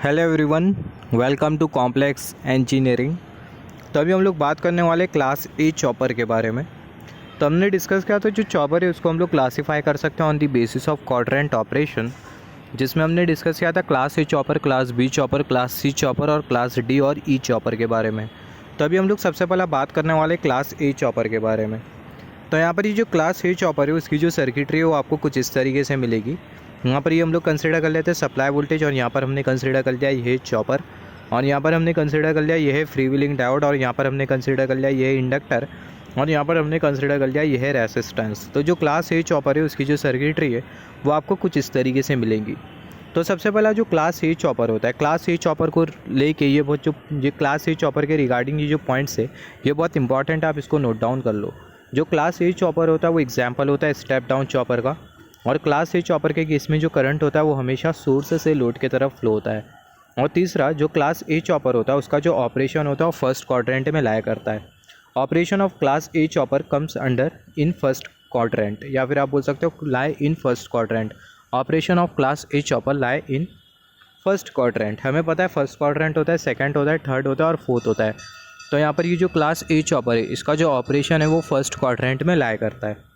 Hello everyone, welcome to complex engineering. तो अभी हम लोग बात करने वाले क्लास ए चॉपर के बारे में। तो हमने डिस्कस किया था जो चॉपर है उसको हम लोग क्लासीफाई कर सकते हैं on the basis of quadrant operation, जिसमें हमने डिस्कस किया था class A chopper, class B chopper, class C chopper और क्लास डी और ई चॉपर के बारे में। तो अभी हम लोग सबसे पहला बात करने वाले क्लास ए चॉपर के बारे में। तो यहाँ पर ये जो क्लास ए चॉपर है उसकी जो सर्किटरी है वो आपको कुछ इस तरीके से मिलेगी। यहाँ पर ये हम लोग कंसिडर कर लेते हैं सप्लाई वोल्टेज, और यहाँ पर हमने कंसिडर कर लिया ये चॉपर, और यहाँ पर हमने कंसिडर कर लिया यह फ्री व्हीलिंग डायोड, और यहाँ पर हमने कंसिडर कर लिया यह इंडक्टर, और यहाँ पर हमने कंसिडर कर लिया यह रेसिस्टेंस। तो जो क्लास ए चॉपर है उसकी जो सर्किटरी है वो आपको कुछ इस तरीके से मिलेंगी। तो सबसे पहला जो क्लास ए चॉपर होता है, क्लास ए चॉपर को लेके ये क्लास ए चॉपर के रिगार्डिंग ये जो पॉइंट्स है ये बहुत इंपॉर्टेंट, आप इसको नोट डाउन कर लो। जो क्लास ए चॉपर होता है वो एग्जाम्पल होता है स्टेप डाउन चॉपर का, और क्लास ए चॉपर के केस में जो करंट होता है वो हमेशा सोर्स से लोड की तरफ फ्लो होता है। और तीसरा जो क्लास ए चॉपर होता है उसका जो ऑपरेशन होता है वो फर्स्ट क्वाड्रेंट में लाया करता है। Operation of class A chopper comes under in first quadrant, या फिर आप बोल सकते हो lie in first quadrant. Operation of class A chopper lie in first quadrant. हमें पता है फर्स्ट क्वाड्रेंट होता है, सेकंड होता है, थर्ड होता है और फोर्थ होता है। तो यहाँ पर ये जो क्लास ए चॉपर है इसका जो ऑपरेशन है वो फर्स्ट क्वाड्रेंट में लाया करता है।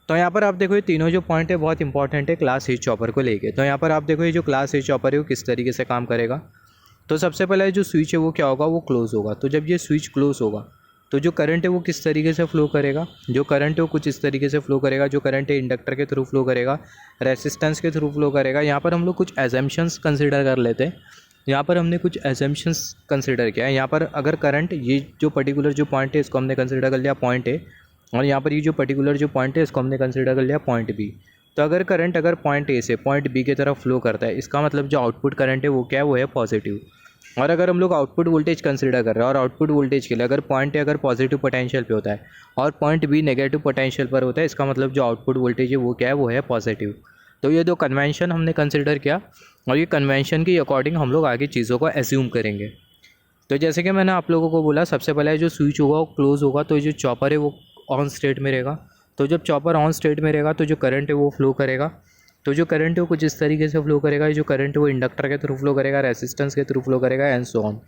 तो यहाँ पर आप देखो ये तीनों जो पॉइंट है बहुत इंपॉर्टेंट है क्लास ए चॉपर को लेके। तो यहाँ पर आप देखो ये जो क्लास ए चॉपर है वो किस तरीके से काम करेगा। तो सबसे पहले जो स्विच है वो क्या होगा, वो क्लोज होगा। तो जब ये स्विच क्लोज होगा तो जो करंट है वो किस तरीके से फ्लो करेगा, जो करंट है वो कुछ इस तरीके से फ्लो करेगा। जो करंट है इंडक्टर के थ्रू फ्लो करेगा, रेसिस्टेंस के थ्रू फ्लो करेगा। यहाँ पर हम लोग कुछ एजम्पशंस कंसिडर कर लेते हैं। यहाँ पर हमने कुछ एजम्पशंस कंसिडर किया है। यहाँ पर अगर करंट ये जो पर्टिकुलर जो पॉइंट है इसको हमने कंसिडर कर लिया पॉइंट ए, और यहाँ पर ये जो पर्टिकुलर जो पॉइंट है इसको हमने कंसिडर कर लिया पॉइंट बी। तो अगर करंट अगर पॉइंट ए से पॉइंट बी की तरफ फ्लो करता है इसका मतलब जो आउटपुट करंट है वो क्या है, वो है पॉजिटिव। और अगर हम लोग आउटपुट वोल्टेज कंसिडर कर रहे हैं और आउटपुट वोल्टेज के लिए अगर पॉइंट ए अगर पॉजिटिव पोटेंशियल पे होता है और पॉइंट बी नेगेटिव पोटेंशियल पर होता है, इसका मतलब जो आउटपुट वोल्टेज है वो क्या है, वो है पॉजिटिव। तो ये दो कन्वेंशन हमने कंसिडर किया, और ये कन्वेंशन के अकॉर्डिंग हम लोग आगे चीज़ों को एज्यूम करेंगे। तो जैसे कि मैंने आप लोगों को बोला सबसे पहले जो स्विच होगा वो क्लोज होगा, तो जो चॉपर है वो ऑन स्टेट में रहेगा। तो जब चॉपर ऑन स्टेट में रहेगा तो जो करंट है वो फ्लो करेगा। तो जो करंट है वो कुछ इस तरीके से फ्लो करेगा। जो करंट है वो इंडक्टर के थ्रू फ्लो करेगा, रेसिस्टेंस के थ्रू फ्लो करेगा and so on.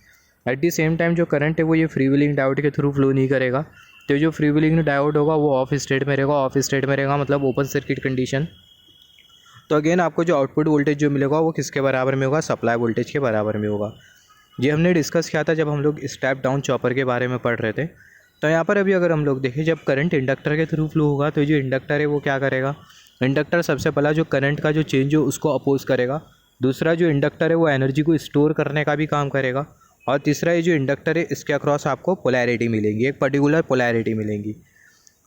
At the same time जो करंट है वो ये फ्री व्हीलिंग डायोड के थ्रू फ्लो नहीं करेगा। तो जो फ्री व्हीलिंग डायोड होगा वो ऑफ स्टेट में रहेगा। ऑफ स्टेट में रहेगा मतलब ओपन सर्किट कंडीशन। तो अगेन आपको जो आउटपुट वोल्टेज जो मिलेगा वो किसके बराबर में होगा, सप्लाई वोल्टेज के बराबर में होगा। ये हमने डिस्कस किया था जब हम लोग स्टेप डाउन चॉपर के बारे में पढ़ रहे थे। तो यहाँ पर अभी अगर हम लोग देखें जब करंट इंडक्टर के थ्रू फ्लो होगा तो जो इंडक्टर है वो क्या करेगा, इंडक्टर सबसे पहला जो करंट का जो चेंज हो उसको अपोज करेगा। दूसरा जो इंडक्टर है वो एनर्जी को स्टोर करने का भी काम करेगा। और तीसरा ये जो इंडक्टर है इसके अक्रॉस आपको पोलैरिटी मिलेंगी, एक पर्टिकुलर पोलैरिटी मिलेंगी।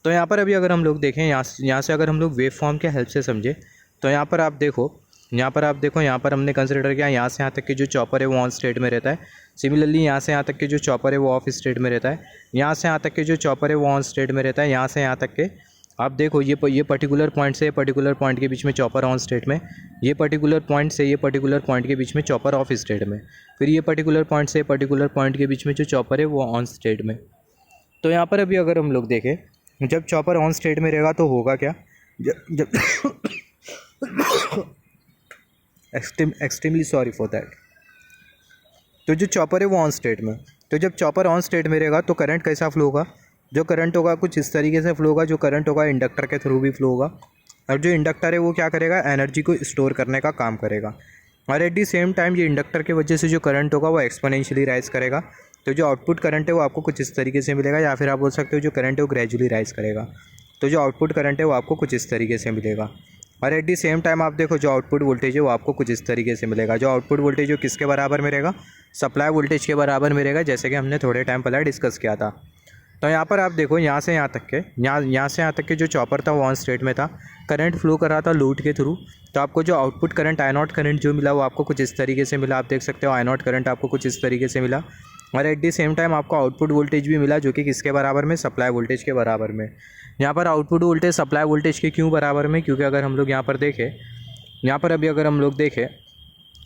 तो यहाँ पर अभी अगर हम लोग देखें यहाँ से अगर हम लोग वेव फॉर्म के हेल्प से समझे तो यहाँ पर आप देखो यहाँ पर हमने कंसिडर किया यहाँ से यहाँ तक कि जो चॉपर है वो ऑन स्टेट में रहता है। सिमिलरली यहाँ से यहाँ तक कि जो चॉपर है वो ऑफ स्टेट में रहता है। यहाँ से यहाँ तक कि जो चॉपर है वो ऑन स्टेट में रहता है। यहाँ से यहाँ तक के आप देखो ये पर्टिकुलर पॉइंट से पर्टिकुलर पॉइंट के बीच में चॉपर ऑन स्टेट में, ये पर्टिकुलर पॉइंट से ये पर्टिकुलर पॉइंट के बीच में चॉपर ऑफ स्टेट में, फिर ये पर्टिकुलर पॉइंट से पर्टिकुलर पॉइंट के बीच में जो चॉपर है वो ऑन स्टेट में। तो यहाँ पर अभी अगर हम लोग देखें जब चॉपर ऑन स्टेट में रहेगा तो होगा क्या, जब एक्सट्रीमली सॉरी फॉर दैट। तो जो चॉपर है वो ऑन स्टेट में, तो जब चॉपर ऑन स्टेट में रहेगा तो करंट कैसा फ्लो होगा, जो करंट होगा कुछ इस तरीके से फ्लो होगा। जो करंट होगा इंडक्टर के थ्रू भी फ्लो होगा, और जो इंडक्टर है वो क्या करेगा, एनर्जी को स्टोर करने का काम करेगा। और एट दी सेम टाइम ये इंडक्टर की वजह से जो करंट होगा वो एक्सपोनेंशियली राइज करेगा। तो जो आउटपुट करंट है वो आपको कुछ इस तरीके से मिलेगा, या फिर आप बोल सकते हो जो करंट है वो ग्रेजुअली राइज करेगा। तो जो आउटपुट करंट है वो आपको कुछ इस तरीके से मिलेगा। और एट दी सेम टाइम आप देखो जो आउटपुट वोल्टेज है वो आपको कुछ इस तरीके से मिलेगा। जो आउटपुट वोल्टेज जो किसके बराबर में रहेगा, सप्लाई वोल्टेज के बराबर में रहेगा, जैसे कि हमने थोड़े टाइम पहले डिस्कस किया था। तो यहाँ पर आप देखो यहाँ से यहाँ तक के जो चॉपर था वो ऑन स्टेट में था, करंट फ्लो कर रहा था लोड के थ्रू। तो आपको जो output current I not current जो मिला वो आपको कुछ इस तरीके से मिला। आप देख सकते हो आई नॉट करंट आपको कुछ इस तरीके से मिला। और एट दी सेम टाइम आपको आउटपुट वोल्टेज भी मिला जो कि किसके बराबर में, सप्लाई वोल्टेज के बराबर में। यहाँ पर आउटपुट वोल्टेज सप्लाई वोल्टेज के क्यों बराबर में, क्योंकि अगर हम लोग यहाँ पर देखें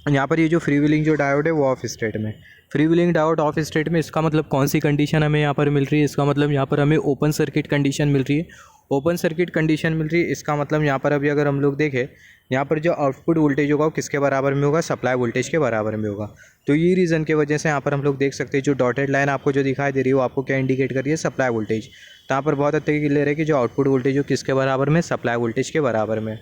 यहाँ पर ये जो फ्री व्हीलिंग जो डायोड है वो ऑफ स्टेट में, free wheeling diode off state में, इसका मतलब कौन सी कंडीशन हमें यहाँ पर मिल रही है, इसका मतलब यहाँ पर हमें ओपन सर्किट कंडीशन मिल रही है। ओपन सर्किट कंडीशन मिल रही है इसका मतलब यहाँ पर अभी अगर हम लोग देखें यहाँ पर जो आउटपुट वोल्टेज होगा वो किसके बराबर में होगा, सप्लाई वोल्टेज के बराबर में होगा। तो ये रीज़न की वजह से यहाँ पर हम लोग देख सकते हैं जो डॉटेड लाइन आपको जो दिखाई दे रही है वो आपको क्या इंडिकेट कर रही है, सप्लाई वोल्टेज। तो यहाँ पर बहुत अच्छे क्लियर है कि जो आउटपुट वोल्टेज हो किसके बराबर में, सप्लाई वोल्टेज के बराबर में।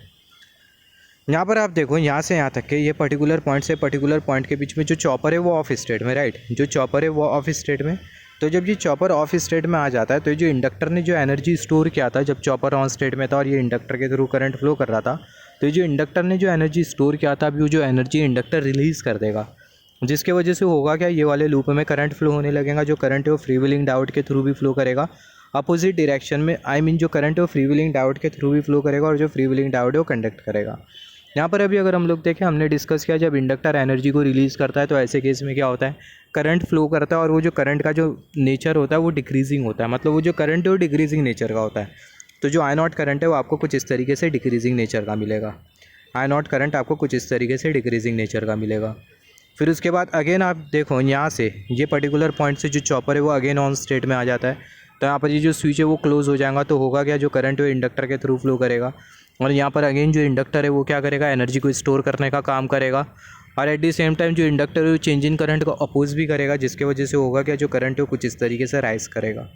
यहाँ पर आप देखो यहाँ से यहाँ तक के ये पर्टिकुलर पॉइंट से पर्टिकुलर पॉइंट के बीच में जो चॉपर है वो ऑफ स्टेट में, राइट, जो चॉपर है वो ऑफ स्टेट में। तो जब ये चॉपर ऑफ स्टेट में आ जाता है तो जो इंडक्टर ने जो एनर्जी स्टोर किया था जब चॉपर ऑन स्टेट में था और ये इंडक्टर के थ्रू करंट फ्लो कर रहा था, तो जो इंडक्टर ने जो एनर्जी स्टोर किया था अभी वो जो एनर्जी इंडक्टर रिलीज़ कर देगा, जिसके वजह से होगा क्या, ये वाले लूप में करंट फ्लो होने लगेगा। जो करंट है वो फ्री व्हीलिंग डायोड के थ्रू भी फ्लो करेगा अपोजिट डायरेक्शन में, जो करंट है वो फ्री व्हीलिंग डायोड के थ्रू भी फ्लो करेगा और जो फ्री व्हीलिंग डायोड है वो कंडक्ट करेगा। यहाँ पर अभी अगर हम लोग देखें, हमने डिस्कस किया जब इंडक्टर एनर्जी को रिलीज़ करता है तो ऐसे केस में क्या होता है, करंट फ्लो करता है और वो जो करंट का जो नेचर होता है वो डिक्रीजिंग होता है, मतलब वो जो करंट है वो डिक्रीजिंग नेचर का होता है। तो जो आई नॉट करंट है वो आपको कुछ इस तरीके से डिक्रीजिंग नेचर का मिलेगा, आई नॉट करंट आपको कुछ इस तरीके से डिक्रीजिंग नेचर का मिलेगा। फिर उसके बाद अगेन आप देखो यहाँ से ये पर्टिकुलर पॉइंट से जो चॉपर है वो अगेन ऑन स्टेट में आ जाता है। तो यहाँ पर ये जो स्विच है वो क्लोज हो जाएगा, तो होगा क्या, जो करंट है वो इंडक्टर के थ्रू फ्लो करेगा और यहाँ पर अगेन जो इंडक्टर है वो क्या करेगा, एनर्जी को स्टोर करने का काम करेगा और एट द सेम टाइम जो इंडक्टर है वो चेंज इन करंट को अपोज भी करेगा, जिसके वजह से होगा क्या, जो करंट है वो कुछ इस तरीके से राइज करेगा,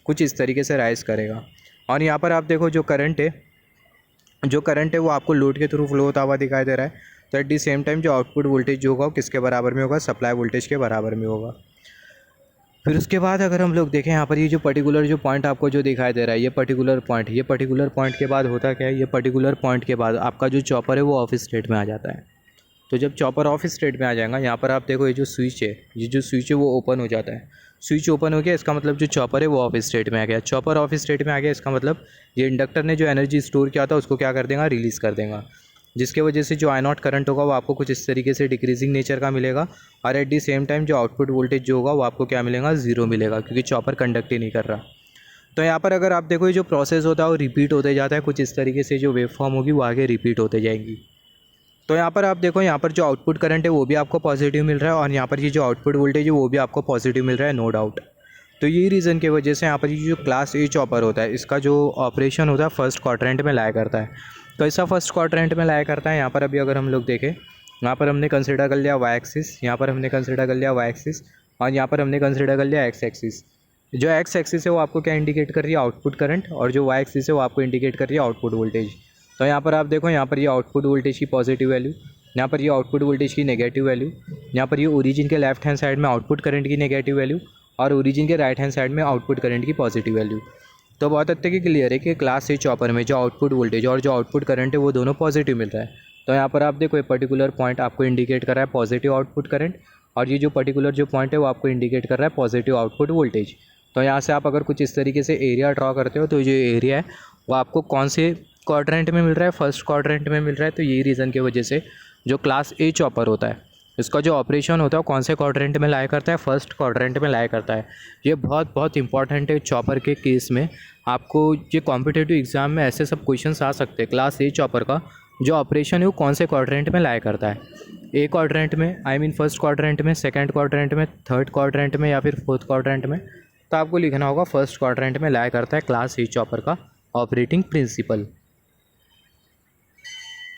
कुछ इस तरीके से राइज करेगा। और यहाँ पर आप देखो जो करंट है वो आपको लोड के थ्रू फ्लो होता हुआ दिखाई दे रहा है। तो एट द सेम टाइम जो आउटपुट वोल्टेज जो होगा वो किसके बराबर में होगा, सप्लाई वोल्टेज के बराबर में होगा। फिर उसके बाद अगर हम लोग देखें यहाँ पर ये जो पर्टिकुलर जो पॉइंट आपको जो दिखाई दे रहा है, ये पर्टिकुलर पॉइंट के बाद होता क्या है, ये पर्टिकुलर पॉइंट के बाद आपका जो चॉपर है वो ऑफ स्टेट में आ जाता है। तो जब चॉपर ऑफ स्टेट में आ जाएगा, यहाँ पर आप देखो ये जो स्विच है वो ओपन हो जाता है। स्विच ओपन हो गया, इसका मतलब जो चॉपर है वो ऑफ स्टेट में आ गया। चॉपर ऑफ स्टेट में आ गया, इसका मतलब ये इंडक्टर ने जो एनर्जी स्टोर किया था उसको क्या कर देगा, रिलीज़ कर देगा, जिसके वजह से जो आई नॉट करंट होगा वो आपको कुछ इस तरीके से डिक्रीजिंग नेचर का मिलेगा और एट दी सेम टाइम जो आउटपुट वोल्टेज जो होगा वो आपको क्या मिलेगा, ज़ीरो मिलेगा, क्योंकि चॉपर कंडक्ट ही नहीं कर रहा। तो यहाँ पर अगर आप देखो ये जो प्रोसेस होता है वो रिपीट होते जाता है, कुछ इस तरीके से जो वेव फॉर्म होगी वो आगे रिपीट होते जाएंगी। तो यहाँ पर आप देखो, यहाँ पर जो आउटपुट करंट है वो भी आपको पॉजिटिव मिल रहा है और यहाँ पर ये जो आउटपुट वोल्टेज है वो भी आपको पॉजिटिव मिल रहा है, नो डाउट। तो यही रीज़न की वजह से यहाँ पर ये जो क्लास ए चॉपर होता है इसका जो ऑपरेशन होता है फर्स्ट क्वाड्रेंट में लाया करता है। तो ऐसा फर्स्ट क्वाड्रेंट में लाया करता है। यहाँ पर अभी अगर हम लोग देखें, यहाँ पर हमने कंसिडर कर लिया वाई एक्सिस, यहाँ पर हमने कंसिडर कर लिया वाई एक्सिस और यहाँ पर हमने कंसिडर कर लिया एक्स एक्सिस। जो एक्स एक्सिस है वो आपको क्या इंडिकेट कर रही है, आउटपुट करंट, और जो वाई एक्सिस है वो आपको इंडिकेट कर रही है आउटपुट वोल्टेज। तो यहाँ पर आप देखो, यहाँ पर ये आउटपुट वोल्टेज की पॉजिटिव वैल्यू, यहाँ पर ये आउटपुट वोल्टेज की नेगेटिव वैल्यू, यहाँ पर ये ओरिजिन के लेफ्ट हैंड साइड में आउटपुट करंट की नेगेटिव वैल्यू और ओरिजिन के राइट हैंड साइड में आउटपुट करंट की पॉजिटिव वैल्यू। तो बहुत हद तक क्लियर है कि क्लास ए चॉपर में जो आउटपुट वोल्टेज और जो आउटपुट करंट है वो दोनों पॉजिटिव मिल रहा है। तो यहाँ पर आप देखो एक पर्टिकुलर पॉइंट आपको इंडिकेट कर रहा है पॉजिटिव आउटपुट करंट और ये जो पर्टिकुलर जो पॉइंट है वो आपको इंडिकेट कर रहा है पॉजिटिव आउटपुट वोल्टेज। तो यहाँ से आप अगर कुछ इस तरीके से एरिया ड्रॉ करते हो तो जो एरिया है वो आपको कौन से क्वाड्रेंट में मिल रहा है, फर्स्ट क्वाड्रेंट में मिल रहा है। तो यही रीज़न की वजह से जो क्लास ए चॉपर होता है इसका जो ऑपरेशन होता है वो कौन से क्वाड्रेंट में लाया करता है, फर्स्ट क्वाड्रेंट में लाया करता है। ये बहुत इंपॉर्टेंट है चॉपर के केस में। आपको ये कॉम्पिटिटिव एग्जाम में ऐसे सब क्वेश्चंस आ सकते हैं। क्लास ए चॉपर का जो ऑपरेशन है वो कौन से क्वाड्रेंट में लाया करता है, ए क्वाड्रेंट में, फर्स्ट क्वाड्रेंट में, सेकंड क्वाड्रेंट में, थर्ड क्वाड्रेंट में या फिर फोर्थ क्वाड्रेंट में। तो आपको लिखना होगा फर्स्ट क्वाड्रेंट में लाया करता है क्लास ए चॉपर का ऑपरेटिंग प्रिंसिपल।